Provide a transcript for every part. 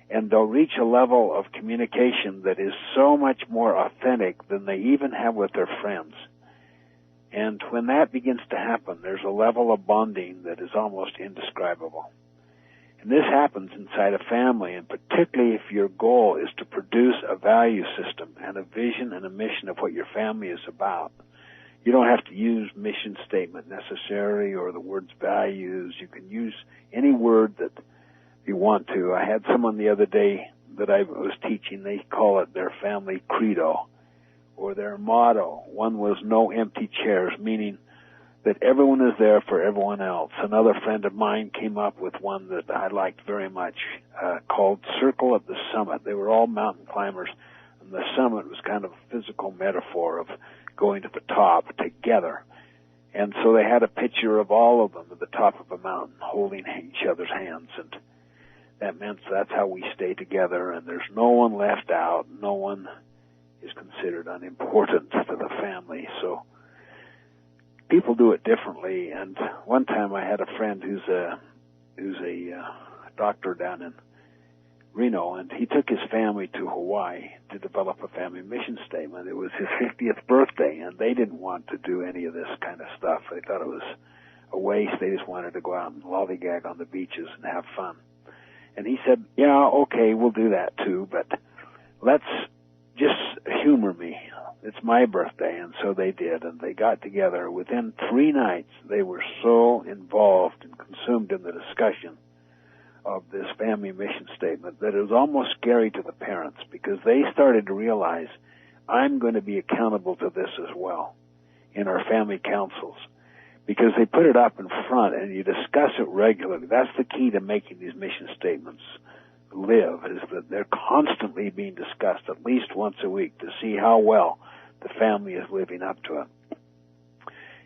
and they'll reach a level of communication that is so much more authentic than they even have with their friends. And when that begins to happen, there's a level of bonding that is almost indescribable. And this happens inside a family, and particularly if your goal is to produce a value system and a vision and a mission of what your family is about. You don't have to use mission statement necessarily or the words values. You can use any word that you want to. I had someone the other day that I was teaching, they call it their family credo or their motto. One was no empty chairs, meaning that everyone is there for everyone else. Another friend of mine came up with one that I liked very much, called Circle at the Summit. They were all mountain climbers, and the summit was kind of a physical metaphor of going to the top together. And so they had a picture of all of them at the top of a mountain holding each other's hands, and that meant that's how we stay together, and there's no one left out. No one is considered unimportant to the family. So people do it differently. And one time I had a friend who's a doctor down in Reno, and he took his family to Hawaii to develop a family mission statement. It was his 50th birthday, and they didn't want to do any of this kind of stuff. They thought it was a waste. They just wanted to go out and lollygag on the beaches and have fun. And he said, yeah, okay, we'll do that too, but let's just humor me. It's my birthday. And so they did, and they got together. Within 3 nights, they were so involved and consumed in the discussion of this family mission statement that it was almost scary to the parents, because they started to realize, I'm going to be accountable to this as well in our family councils, because they put it up in front and you discuss it regularly. That's the key to making these mission statements live, is that they're constantly being discussed at least once a week to see how well the family is living up to it.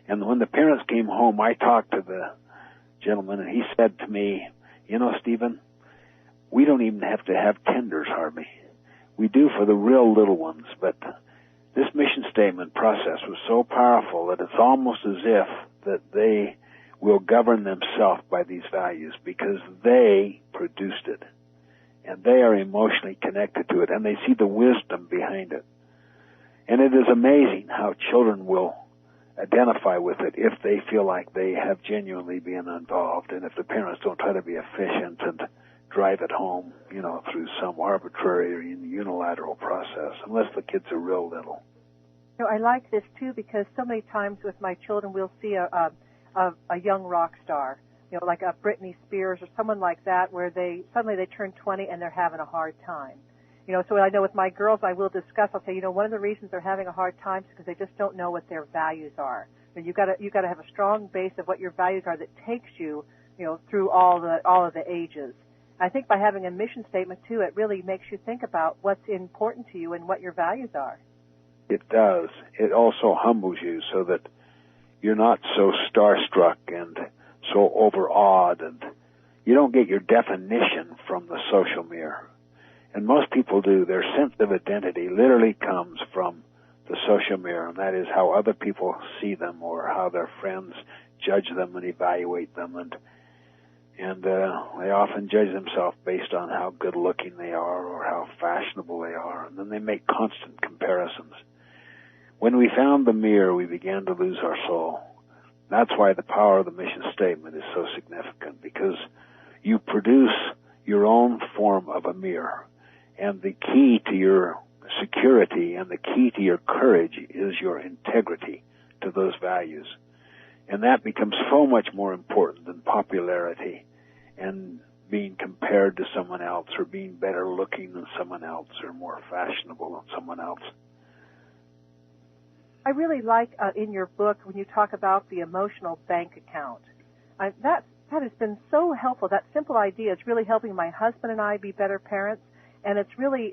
And when the parents came home, I talked to the gentleman, and he said to me, you know, Stephen, we don't even have to have tenders hardly. We do for the real little ones, but this mission statement process was so powerful that it's almost as if that they will govern themselves by these values because they produced it, and they are emotionally connected to it, and they see the wisdom behind it. And it is amazing how children will identify with it if they feel like they have genuinely been involved, and if the parents don't try to be efficient and drive it home, you know, through some arbitrary or unilateral process, unless the kids are real little. You know, I like this too, because so many times with my children we'll see a young rock star, you know, like a Britney Spears or someone like that, where they suddenly they turn 20 and they're having a hard time. You know, so I know with my girls, I will discuss. I'll say, you know, one of the reasons they're having a hard time is because they just don't know what their values are. And you got to have a strong base of what your values are that takes you, you know, through all of the ages. I think by having a mission statement too, it really makes you think about what's important to you and what your values are. It does. It also humbles you so that you're not so starstruck and so overawed, and you don't get your definition from the social mirror. And most people do. Their sense of identity literally comes from the social mirror, and that is how other people see them or how their friends judge them and evaluate them. And they often judge themselves based on how good-looking they are or how fashionable they are, and then they make constant comparisons. When we found the mirror, we began to lose our soul. That's why the power of the mission statement is so significant, because you produce your own form of a mirror. And the key to your security and the key to your courage is your integrity to those values. And that becomes so much more important than popularity and being compared to someone else or being better looking than someone else or more fashionable than someone else. I really like in your book when you talk about the emotional bank account. That has been so helpful. That simple idea is really helping my husband and I be better parents. And it's really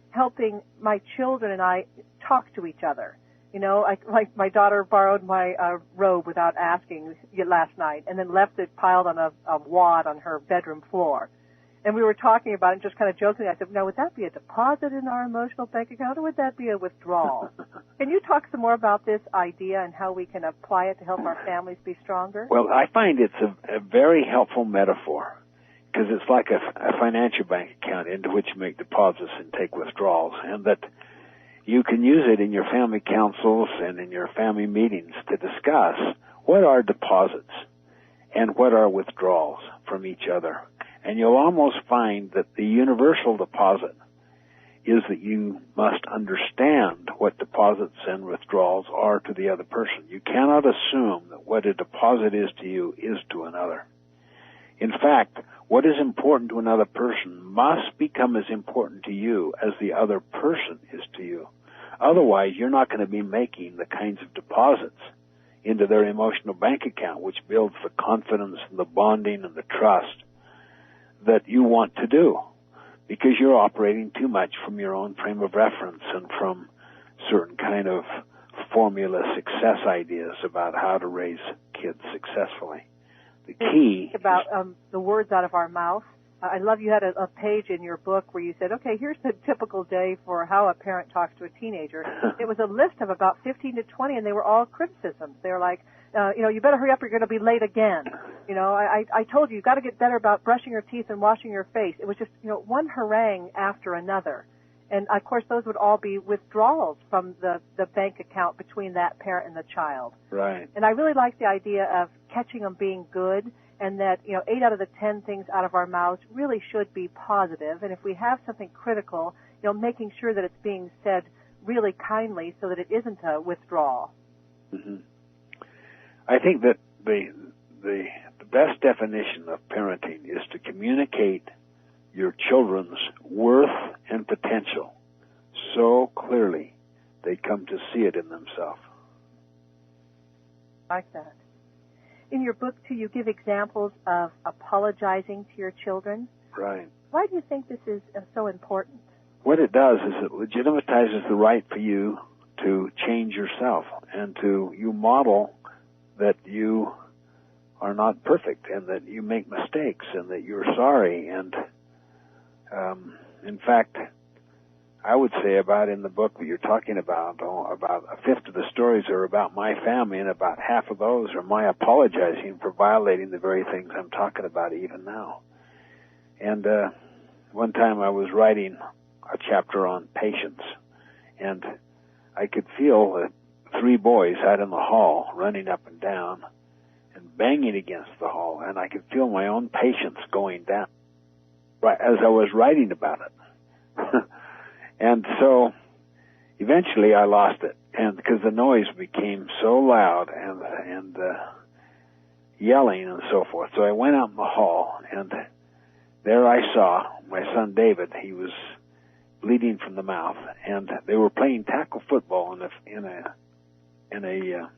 helping my children and I talk to each other. You know, like my daughter borrowed my robe without asking last night and then left it piled on a wad on her bedroom floor. And we were talking about it and just kind of joking. I said, now, would that be a deposit in our emotional bank account, or would that be a withdrawal? Can you talk some more about this idea and how we can apply it to help our families be stronger? Well, I find it's a very helpful metaphor. because it's like a financial bank account into which you make deposits and take withdrawals, and that you can use it in your family councils and in your family meetings to discuss what are deposits and what are withdrawals from each other. And you'll almost find that the universal deposit is that you must understand what deposits and withdrawals are to the other person. You cannot assume that what a deposit is to you is to another. In fact, what is important to another person must become as important to you as the other person is to you. Otherwise, you're not going to be making the kinds of deposits into their emotional bank account, which builds the confidence and the bonding and the trust that you want to do, because you're operating too much from your own frame of reference and from certain kind of formula success ideas about how to raise kids successfully. The key about the words out of our mouth. I love you had a page in your book where you said, okay, here's the typical day for how a parent talks to a teenager. It was a list of about 15 to 20, and they were all criticisms. They were like, you better hurry up, you're going to be late again. I told you, you've got to get better about brushing your teeth and washing your face. It was just, one harangue after another. And, of course, those would all be withdrawals from the bank account between that parent and the child. Right. And I really like the idea of catching them being good, and that, 8 out of the 10 things out of our mouths really should be positive. And if we have something critical, making sure that it's being said really kindly so that it isn't a withdrawal. Mm-hmm. I think that the best definition of parenting is to communicate your children's worth and potential so clearly they come to see it in themselves. I like that. In your book, too, you give examples of apologizing to your children. Right. Why do you think this is so important? What it does is it legitimatizes the right for you to change yourself and you model that you are not perfect and that you make mistakes and that you're sorry. And in fact, I would say about in the book that you're talking about a fifth of the stories are about my family, and about half of those are my apologizing for violating the very things I'm talking about even now. And one time I was writing a chapter on patience, and I could feel that 3 boys out in the hall running up and down and banging against the hall, and I could feel my own patience going down right as I was writing about it. And so eventually I lost it, and because the noise became so loud and yelling and so forth. So I went out in the hall, and there I saw my son David. He was bleeding from the mouth, and they were playing tackle football in a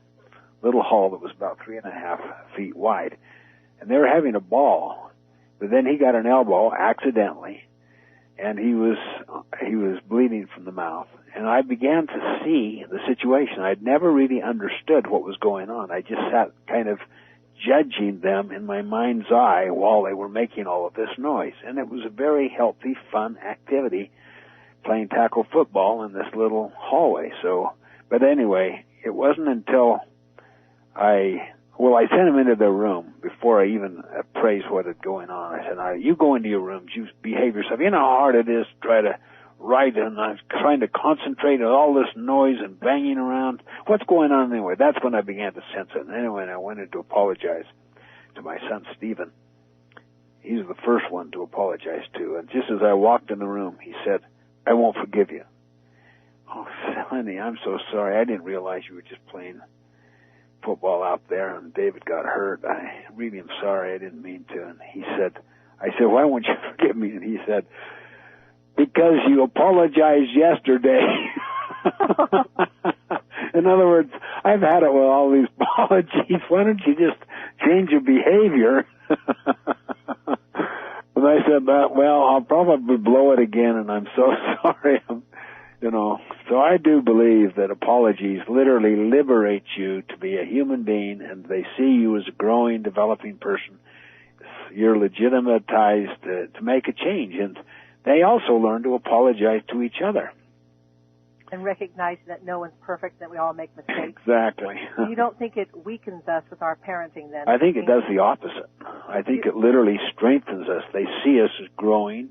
little hall that was about 3.5 feet wide, and they were having a ball. But then he got an elbow accidentally, and he was bleeding from the mouth. And I began to see the situation. I'd never really understood what was going on. I just sat kind of judging them in my mind's eye while they were making all of this noise. And it was a very healthy, fun activity, playing tackle football in this little hallway. But anyway, it wasn't until I sent them into their room before I even appraised what had going on. I said, you go into your rooms, you behave yourself. You know how hard it is to try to write, and I'm trying to concentrate on all this noise and banging around. What's going on anyway? That's when I began to sense it. And anyway, I went in to apologize to my son, Stephen. He's the first one to apologize to. And just as I walked in the room, he said, I won't forgive you. Oh, honey, I'm so sorry. I didn't realize you were just playing football out there and David got hurt. I really am sorry. I didn't mean to. And I said, why won't you forgive me? And he said, because you apologized yesterday. In other words, I've had it with all these apologies. Why don't you just change your behavior? And I said, well, I'll probably blow it again, and I'm so sorry. So I do believe that apologies literally liberate you to be a human being, and they see you as a growing, developing person. You're legitimatized to make a change, and they also learn to apologize to each other. And recognizing that no one's perfect, that we all make mistakes. Exactly. You don't think it weakens us with our parenting then? I think it does the opposite. I think it literally strengthens us. They see us as growing